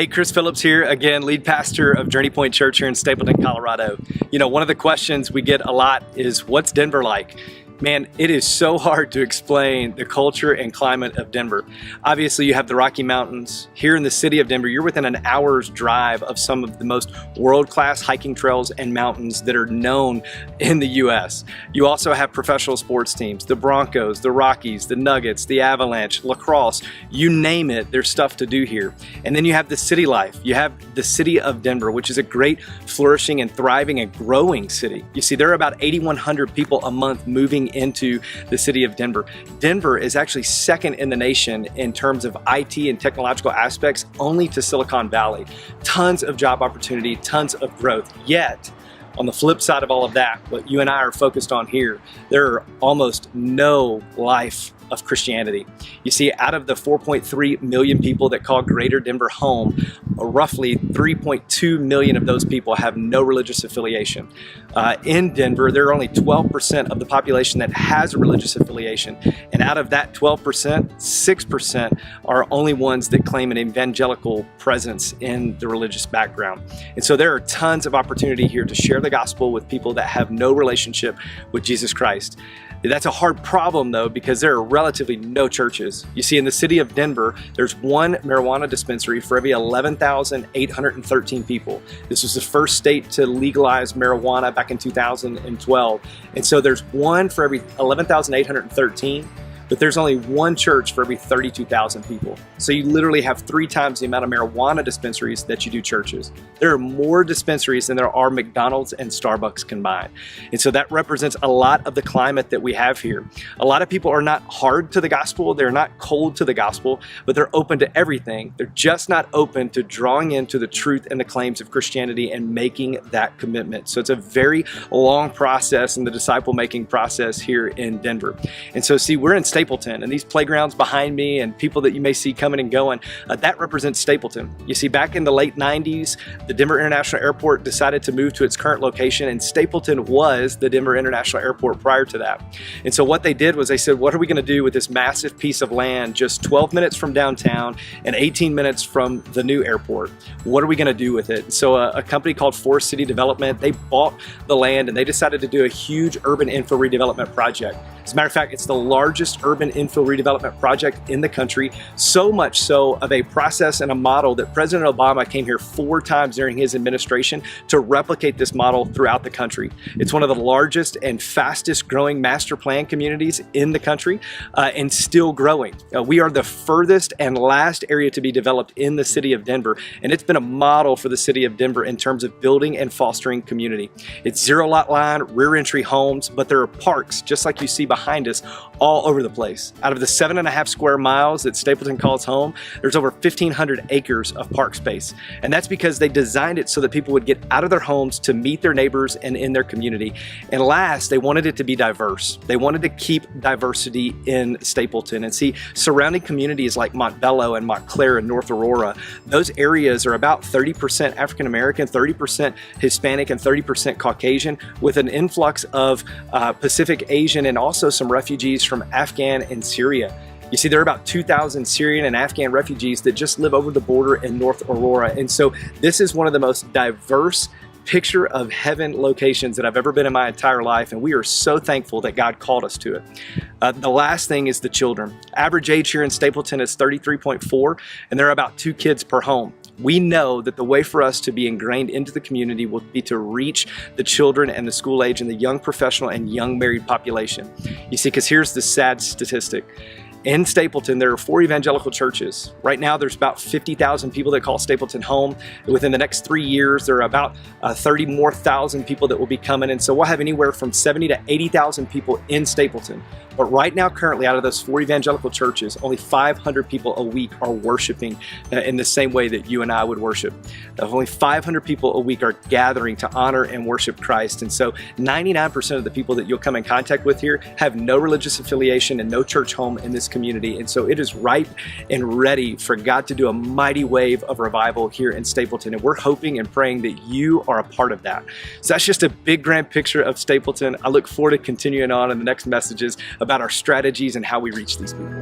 Hey, Chris Phillips here, again, lead pastor of Journey Point Church here in Stapleton, Colorado. You know, one of the questions we get a lot is, what's Denver like? Man, it is so hard to explain the culture and climate of Denver. Obviously, you have the Rocky Mountains. Here in the city of Denver, you're within an hour's drive of some of the most world-class hiking trails and mountains that are known in the U.S. You also have professional sports teams, the Broncos, the Rockies, the Nuggets, the Avalanche, lacrosse, you name it, there's stuff to do here. And then you have the city life. You have the city of Denver, which is a great, flourishing and thriving and growing city. You see, there are about 8,100 people a month moving into the city of Denver. Denver is actually second in the nation in terms of IT and technological aspects, only to Silicon Valley. Tons of job opportunity, tons of growth. Yet, on the flip side of all of that, what you and I are focused on here, there are almost no life of Christianity. You see, out of the 4.3 million people that call Greater Denver home, roughly 3.2 million of those people have no religious affiliation. In Denver, there are only 12% of the population that has a religious affiliation. And out of that 12%, 6% are only ones that claim an evangelical presence in the religious background. And so there are tons of opportunity here to share the gospel with people that have no relationship with Jesus Christ. That's a hard problem, though, because there are relatively no churches. You see, in the city of Denver, there's one marijuana dispensary for every 11,813 people. This was the first state to legalize marijuana back in 2012. And so there's one for every 11,813, but there's only one church for every 32,000 people. So you literally have 3 times the amount of marijuana dispensaries that you do churches. There are more dispensaries than there are McDonald's and Starbucks combined. And so that represents a lot of the climate that we have here. A lot of people are not hard to the gospel, they're not cold to the gospel, but they're open to everything. They're just not open to drawing into the truth and the claims of Christianity and making that commitment. So it's a very long process in the disciple-making process here in Denver. And so see, we're in Stapleton, and these playgrounds behind me and people that you may see coming and going, that represents Stapleton. You see, back in the late 90s, the Denver International Airport decided to move to its current location, and Stapleton was the Denver International Airport prior to that. And so what they did was they said, what are we going to do with this massive piece of land just 12 minutes from downtown and 18 minutes from the new airport? What are we going to do with it? So a company called Forest City Development, they bought the land and they decided to do a huge urban infill redevelopment project. As a matter of fact, it's the largest urban infill redevelopment project in the country, so much so of a process and a model that President Obama came here 4 times during his administration to replicate this model throughout the country. It's one of the largest and fastest growing master plan communities in the country, and still growing. We are the furthest and last area to be developed in the city of Denver, and it's been a model for the city of Denver in terms of building and fostering community. It's 0 lot line, rear entry homes, but there are parks, just like you see behind us, all over the place. Out of the 7.5 square miles that Stapleton calls home, there's over 1,500 acres of park space. And that's because they designed it so that people would get out of their homes to meet their neighbors and in their community. And last, they wanted it to be diverse. They wanted to keep diversity in Stapleton. And see, surrounding communities like Montbello and Montclair and North Aurora, those areas are about 30% African American, 30% Hispanic, and 30% Caucasian, with an influx of Pacific Asian and also some refugees from Afghan and Syria. You see, there are about 2,000 Syrian and Afghan refugees that just live over the border in North Aurora. And so this is one of the most diverse picture of heaven locations that I've ever been in my entire life, and we are so thankful that God called us to it. The last thing is the children. Average age here in Stapleton is 33.4, and there are about 2 kids per home. We know that the way for us to be ingrained into the community will be to reach the children and the school age and the young professional and young married population. You see, because here's the sad statistic. In Stapleton, there are 4 evangelical churches. Right now, there's about 50,000 people that call Stapleton home. Within the next 3 years, there are about 30 more thousand people that will be coming. And so we'll have anywhere from 70 to 80,000 people in Stapleton. But right now, currently, out of those 4 evangelical churches, only 500 people a week are worshiping in the same way that you and I would worship. Only 500 people a week are gathering to honor and worship Christ. And so 99% of the people that you'll come in contact with here have no religious affiliation and no church home in this community. And so it is ripe and ready for God to do a mighty wave of revival here in Stapleton. And we're hoping and praying that you are a part of that. So that's just a big, grand picture of Stapleton. I look forward to continuing on in the next messages about our strategies and how we reach these people.